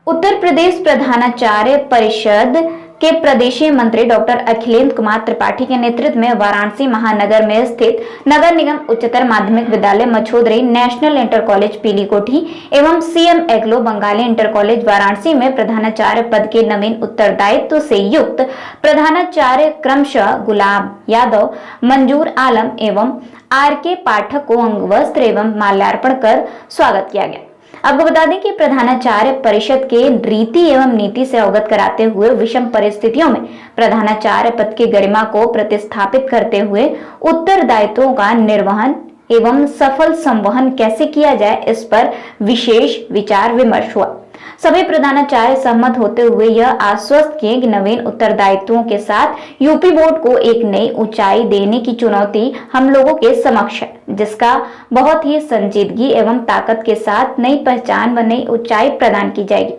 उत्तर प्रदेश प्रधानाचार्य परिषद के प्रदेशीय मंत्री डॉक्टर अखिलेंद्र कुमार त्रिपाठी के नेतृत्व में वाराणसी महानगर में स्थित नगर निगम उच्चतर माध्यमिक विद्यालय Machhodari, national inter college Pilikothi एवं CM Anglo Bengali inter college Varanasi में प्रधानाचार्य पद के नवीन उत्तरदायित्व से युक्त प्रधानाचार्य क्रमशः गुलाब यादव, मंजूर आलम एवं आर.के. पाठक को अंगवस्त्र एवं माल्यार्पण कर स्वागत किया गया। आपको बता दें कि प्रधानाचार्य परिषद के रीति एवं नीति से अवगत कराते हुए विषम परिस्थितियों में प्रधानाचार्य पद की गरिमा को प्रतिस्थापित करते हुए उत्तरदायित्वों का निर्वहन एवं सफल संवहन कैसे किया जाए, इस पर विशेष विचार विमर्श हुआ। सभी प्रधानाचार्य सहमत होते हुए यह आश्वस्त किए कि नवीन उत्तरदायित्वों के साथ यूपी बोर्ड को एक नई ऊंचाई देने की चुनौती हम लोगों के समक्ष है, जिसका बहुत ही संजीदगी एवं ताकत के साथ नई पहचान व नई ऊंचाई प्रदान की जाएगी।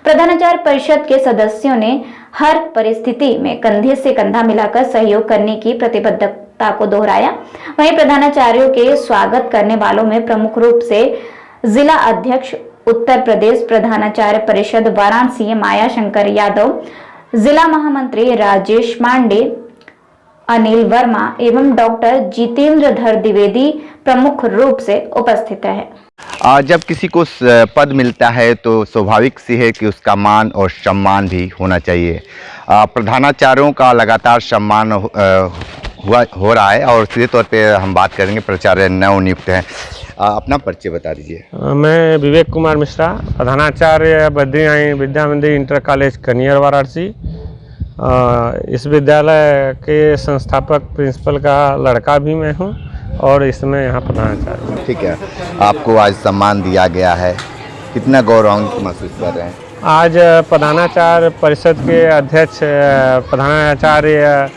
प्रधानाचार्य परिषद के सदस्यों ने हर परिस्थिति में कंधे से कंधा मिलाकर सहयोग करने की प्रतिबद्धता को दोहराया। वहीं प्रधानाचार्यों के स्वागत करने वालों में प्रमुख रूप से जिला अध्यक्ष उत्तर प्रदेश प्रधानाचार्य परिषद वाराणसी माया शंकर यादव, जिला महामंत्री राजेश पांडे, अनिल वर्मा एवं डॉक्टर जितेंद्र धर द्विवेदी प्रमुख रूप से उपस्थित रहे। जब किसी को पद मिलता है तो स्वाभाविक सी है कि उसका मान और सम्मान भी होना चाहिए। प्रधानाचार्यों का लगातार सम्मान हो रहा है और सीधे तौर पे हम बात करेंगे प्राचार्य नवनियुक्त हैं। अपना परिचय बता दीजिए। मैं विवेक कुमार मिश्रा, प्रधानाचार्य बद्री विद्या मंदिर इंटर कॉलेज कनियर वाराणसी। इस विद्यालय के संस्थापक प्रिंसिपल का लड़का भी मैं हूं और इसमें यहाँ प्रधानाचार्य हूं। ठीक है, आपको आज सम्मान दिया गया है, कितना गौरवान्वित महसूस कर रहे हैं? आज प्रधानाचार्य परिषद के अध्यक्ष प्रधानाचार्य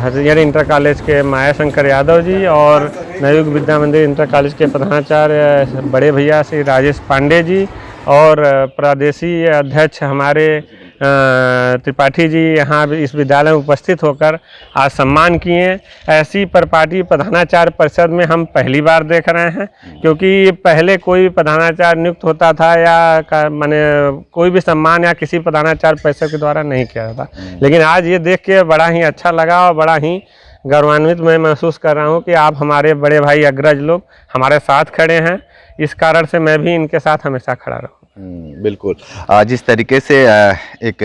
हरियर इंटर कॉलेज के माया शंकर यादव जी और नवयुग विद्या मंदिर इंटर कॉलेज के प्रधानाचार्य बड़े भैया श्री राजेश पांडे जी और प्रदेशीय अध्यक्ष हमारे त्रिपाठी जी यहाँ इस विद्यालय में उपस्थित होकर आज सम्मान किए। ऐसी परिपाटी प्रधानाचार्य परिषद में हम पहली बार देख रहे हैं, क्योंकि पहले कोई प्रधानाचार्य नियुक्त होता था या माने कोई भी सम्मान या किसी प्रधानाचार्य परिषद के द्वारा नहीं किया जाता। लेकिन आज ये देख के बड़ा ही अच्छा लगा और बड़ा ही गौरवान्वित मैं महसूस कर रहा हूँ कि आप हमारे बड़े भाई अग्रज लोग हमारे साथ खड़े हैं। इस कारण से मैं भी इनके साथ हमेशा खड़ा रहूँ। बिल्कुल, जिस तरीके से एक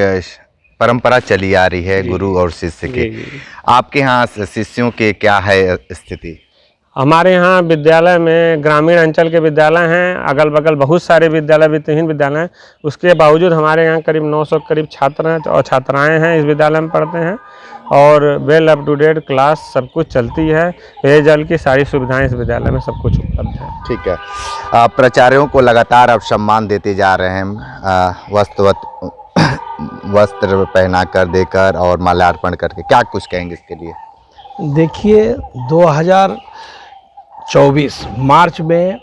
परंपरा चली आ रही है गुरु और शिष्य की, आपके यहाँ शिष्यों के क्या है स्थिति? हमारे यहाँ विद्यालय में ग्रामीण अंचल के विद्यालय हैं, अगल बगल बहुत सारे विद्यालय वित्तहीन विद्यालय हैं। उसके बावजूद हमारे यहाँ करीब 900 करीब छात्र हैं और छात्राएं हैं इस विद्यालय में पढ़ते हैं और well up to date class सब कुछ चलती है। पेयजल की सारी सुविधाएं इस विद्यालय में सब कुछ उपलब्ध है। ठीक है, प्राचार्यों को लगातार अब सम्मान देते जा रहे हैं, वस्त्र पहना कर देकर और माल्यार्पण करके, क्या कुछ कहेंगे इसके लिए? देखिए, 2024 मार्च में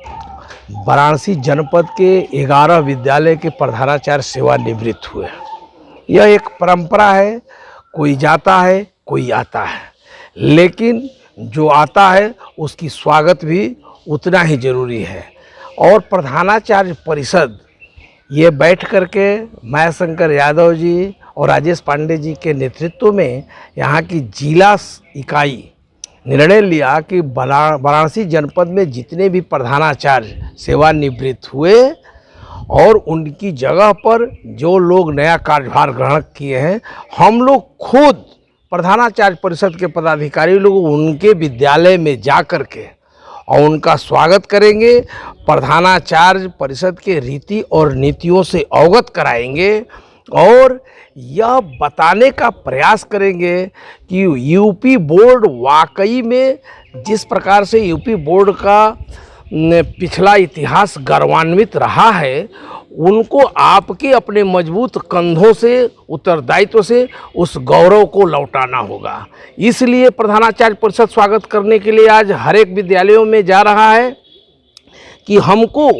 वाराणसी जनपद के 11 विद्यालय के प्रधानाचार्य सेवानिवृत्त हुए। यह एक परंपरा है, कोई जाता है कोई आता है, लेकिन जो आता है उसकी स्वागत भी उतना ही ज़रूरी है। और प्रधानाचार्य परिषद ये बैठ करके माया शंकर यादव जी और राजेश पांडे जी के नेतृत्व में यहाँ की जिला इकाई निर्णय लिया कि वाराणसी जनपद में जितने भी प्रधानाचार्य सेवानिवृत्त हुए और उनकी जगह पर जो लोग नया कार्यभार ग्रहण किए हैं, हम लोग खुद प्रधानाचार्य परिषद के पदाधिकारी लोग उनके विद्यालय में जा कर के और उनका स्वागत करेंगे, प्रधानाचार्य परिषद के रीति और नीतियों से अवगत कराएंगे और यह बताने का प्रयास करेंगे कि यूपी बोर्ड वाकई में जिस प्रकार से यूपी बोर्ड का पिछला इतिहास गौरवान्वित रहा है, उनको आपके अपने मजबूत कंधों से उत्तरदायित्व से उस गौरव को लौटाना होगा। इसलिए प्रधानाचार्य परिषद स्वागत करने के लिए आज हर एक विद्यालयों में जा रहा है कि हमको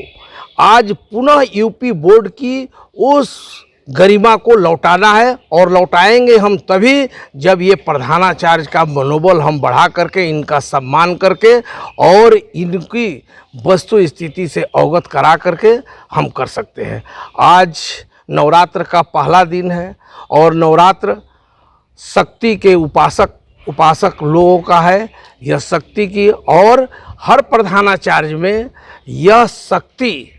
आज पुनः यूपी बोर्ड की उस गरिमा को लौटाना है और लौटाएंगे हम तभी जब ये प्रधानाचार्य का मनोबल हम बढ़ा करके इनका सम्मान करके और इनकी वस्तु स्थिति से अवगत करा करके हम कर सकते हैं। आज नवरात्र का पहला दिन है और नवरात्र शक्ति के उपासक लोगों का है। यह शक्ति की और हर प्रधानाचार्य में यह शक्ति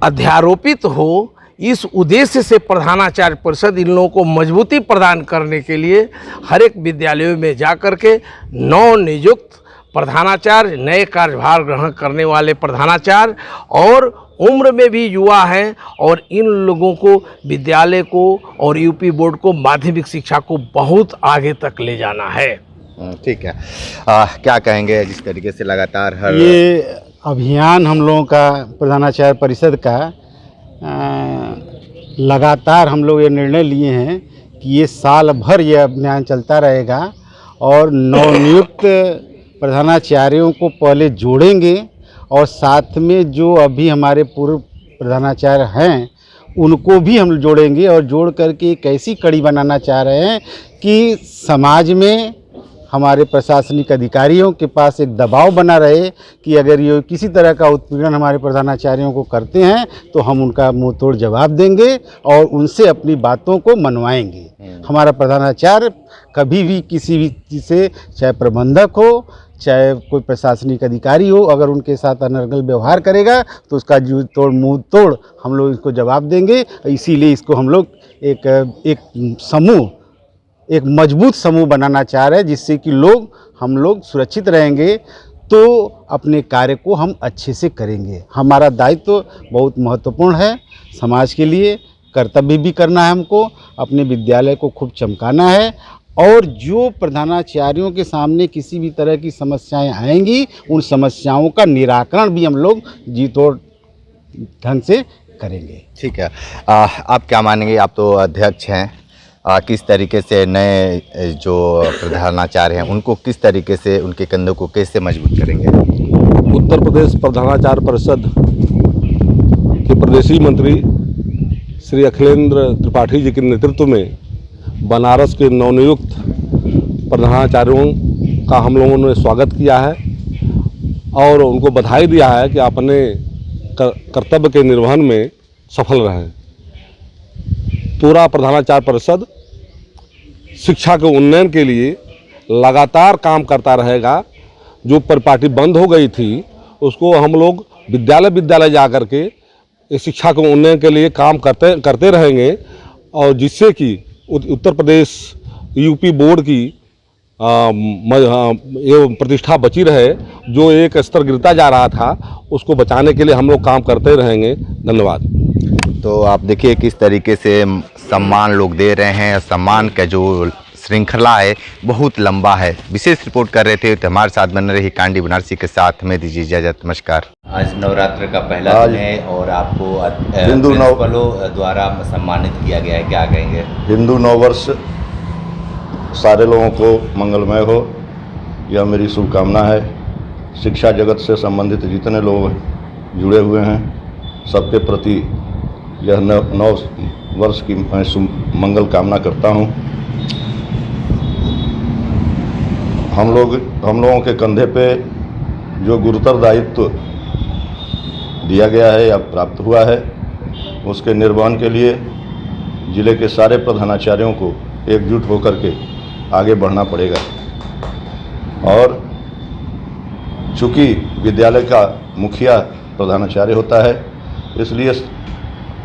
अध्यारोपित हो, इस उद्देश्य से प्रधानाचार्य परिषद इन लोगों को मजबूती प्रदान करने के लिए हर एक विद्यालयों में जाकर के नवनियुक्त प्रधानाचार्य, नए कार्यभार ग्रहण करने वाले प्रधानाचार्य और उम्र में भी युवा हैं और इन लोगों को विद्यालय को और यूपी बोर्ड को माध्यमिक शिक्षा को बहुत आगे तक ले जाना है। ठीक है। क्या कहेंगे जिस तरीके से लगातार हर ये अभियान हम लोगों का प्रधानाचार्य परिषद का लगातार हम लोग ये निर्णय लिए हैं कि ये साल भर ये अभियान चलता रहेगा और नवनियुक्त प्रधानाचार्यों को पहले जोड़ेंगे और साथ में जो अभी हमारे पूर्व प्रधानाचार्य हैं उनको भी हम जोड़ेंगे और जोड़ करके एक ऐसी कड़ी बनाना चाह रहे हैं कि समाज में हमारे प्रशासनिक अधिकारियों के पास एक दबाव बना रहे कि अगर ये किसी तरह का उत्पीड़न हमारे प्रधानाचार्यों को करते हैं तो हम उनका मुंह तोड़ जवाब देंगे और उनसे अपनी बातों को मनवाएंगे। हमारा प्रधानाचार्य कभी भी किसी भी चीज़ से, चाहे प्रबंधक हो चाहे कोई प्रशासनिक अधिकारी हो, अगर उनके साथ अनर्गल व्यवहार करेगा तो उसका जी तोड़ मुंह तोड़ हम लोग इसको जवाब देंगे। इसीलिए इसको हम लोग एक मजबूत समूह बनाना चाह रहे हैं जिससे कि हम लोग सुरक्षित रहेंगे तो अपने कार्य को हम अच्छे से करेंगे। हमारा दायित्व बहुत महत्वपूर्ण है, समाज के लिए कर्तव्य भी करना है, हमको अपने विद्यालय को खूब चमकाना है और जो प्रधानाचार्यों के सामने किसी भी तरह की समस्याएं आएंगी उन समस्याओं का निराकरण भी हम लोग जी तोड़ ढंग से करेंगे। ठीक है। आप क्या मानेंगे, आप तो अध्यक्ष हैं, किस तरीके से नए जो प्रधानाचार्य हैं उनको किस तरीके से, उनके कंधों को कैसे मजबूत करेंगे? उत्तर प्रदेश प्रधानाचार्य परिषद के प्रदेशीय मंत्री श्री अखिलेंद्र त्रिपाठी जी के नेतृत्व में बनारस के नवनियुक्त प्रधानाचार्यों का हम लोगों ने स्वागत किया है और उनको बधाई दिया है कि अपने कर्तव्य के निर्वहन में सफल रहें। पूरा प्रधानाचार्य परिषद शिक्षा के उन्नयन के लिए लगातार काम करता रहेगा। जो परिपाटी बंद हो गई थी उसको हम लोग विद्यालय जा कर के इस शिक्षा के उन्नयन के लिए काम करते रहेंगे और जिससे कि उत्तर प्रदेश यूपी बोर्ड की प्रतिष्ठा बची रहे। जो एक स्तर गिरता जा रहा था उसको बचाने के लिए हम लोग काम करते रहेंगे। धन्यवाद। तो आप देखिए किस तरीके से सम्मान लोग दे रहे हैं। सम्मान का जो श्रृंखला है बहुत लंबा है। विशेष रिपोर्ट कर रहे थे तो हमारे साथ बन रही कांडी बनारसी के साथ में दीजिए इजाजत। नमस्कार। आज नवरात्र का पहला दिन है और आपको हिंदू प्रिंसिपलों द्वारा सम्मानित किया गया है, क्या कहेंगे? हिंदू नववर्ष सारे लोगों को मंगलमय हो, यह मेरी शुभकामना है। शिक्षा जगत से संबंधित जितने लोग जुड़े हुए हैं सबके प्रति यह नव वर्ष की मैं मंगल कामना करता हूं। हम लोगों के कंधे पे जो गुरुतर दायित्व दिया गया है या प्राप्त हुआ है उसके निर्वहन के लिए जिले के सारे प्रधानाचार्यों को एकजुट होकर के आगे बढ़ना पड़ेगा। और चूँकि विद्यालय का मुखिया प्रधानाचार्य होता है इसलिए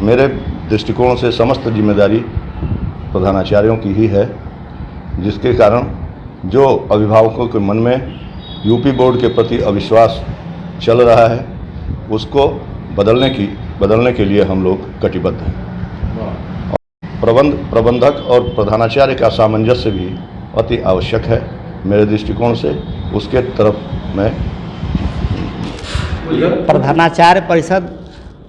मेरे दृष्टिकोण से समस्त जिम्मेदारी प्रधानाचार्यों की ही है, जिसके कारण जो अभिभावकों के मन में यूपी बोर्ड के प्रति अविश्वास चल रहा है उसको बदलने के लिए हम लोग कटिबद्ध हैं। प्रबंधक और प्रधानाचार्य का सामंजस्य भी अति आवश्यक है मेरे दृष्टिकोण से। उसके तरफ मैं प्रधानाचार्य परिषद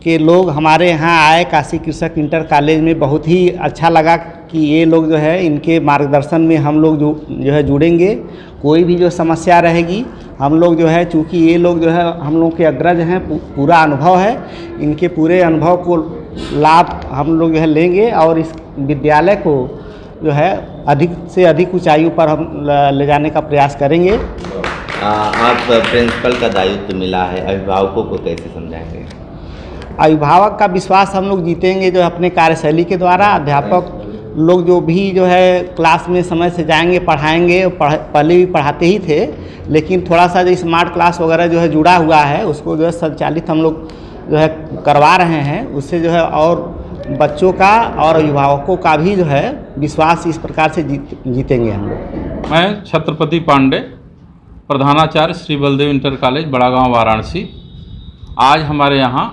के लोग हमारे यहाँ आए काशी कृषक इंटर कॉलेज में, बहुत ही अच्छा लगा कि ये लोग जो है इनके मार्गदर्शन में हम लोग जो है जुड़ेंगे। कोई भी जो समस्या रहेगी हम लोग जो है, चूँकि ये लोग जो है हम लोग के अग्रज हैं, पूरा अनुभव है, इनके पूरे अनुभव को लाभ हम लोग जो है लेंगे और इस विद्यालय को जो है अधिक से अधिक ऊंचाइयों पर हम ले जाने का प्रयास करेंगे। आप प्रिंसिपल का दायित्व मिला है, अभिभावकों को कैसे समझाएंगे? अभिभावक का विश्वास हम लोग जीतेंगे जो है अपने कार्यशैली के द्वारा। अध्यापक लोग जो भी जो है क्लास में समय से जाएंगे, पढ़ाएंगे, पहले भी पढ़ाते ही थे, लेकिन थोड़ा सा जो स्मार्ट क्लास वगैरह जो है जुड़ा हुआ है उसको जो है संचालित हम लोग जो है करवा रहे हैं। उससे जो है और बच्चों का और अभिभावकों का भी जो है विश्वास इस प्रकार से जीतेंगे हम लोग। मैं छत्रपति पांडे, प्रधानाचार्य श्री बलदेव इंटर कॉलेज बड़ागांव वाराणसी। आज हमारे यहाँ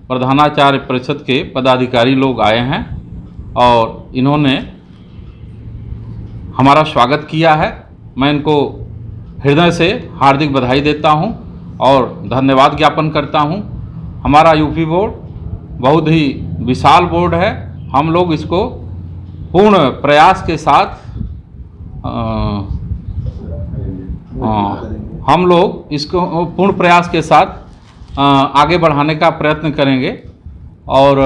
प्रधानाचार्य परिषद के पदाधिकारी लोग आए हैं और इन्होंने हमारा स्वागत किया है। मैं इनको हृदय से हार्दिक बधाई देता हूं और धन्यवाद ज्ञापन करता हूं। हमारा यूपी बोर्ड बहुत ही विशाल बोर्ड है। हम लोग इसको पूर्ण प्रयास के साथ आगे बढ़ाने का प्रयत्न करेंगे। और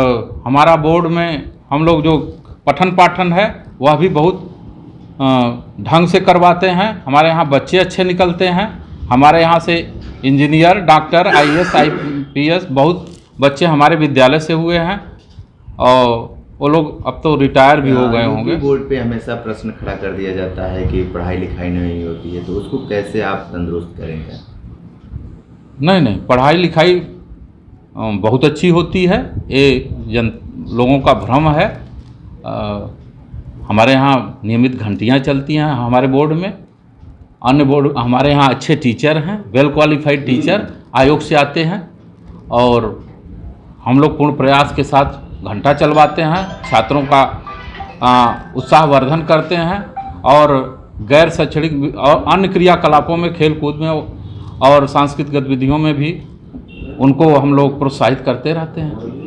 हमारा बोर्ड में हम लोग जो पठन पाठन है वह भी बहुत ढंग से करवाते हैं। हमारे यहाँ बच्चे अच्छे निकलते हैं। हमारे यहाँ से इंजीनियर, डॉक्टर, IAS, IPS बहुत बच्चे हमारे विद्यालय से हुए हैं और वो लोग अब तो रिटायर भी हो गए होंगे। बोर्ड पे हमेशा प्रश्न खड़ा कर दिया जाता है कि पढ़ाई लिखाई नहीं होती है, तो उसको कैसे आप तंदुरुस्त करेंगे? नहीं, पढ़ाई लिखाई बहुत अच्छी होती है। ये लोगों का भ्रम है। हमारे यहाँ नियमित घंटियाँ चलती हैं हमारे बोर्ड में। अन्य बोर्ड हमारे यहाँ अच्छे टीचर हैं, वेल क्वालिफाइड टीचर आयोग से आते हैं और हम लोग पूर्ण प्रयास के साथ घंटा चलवाते हैं, छात्रों का उत्साहवर्धन करते हैं और गैर शैक्षणिक और अन्य क्रियाकलापों में, खेल कूद में और सांस्कृतिक गतिविधियों में भी उनको हम लोग प्रोत्साहित करते रहते हैं।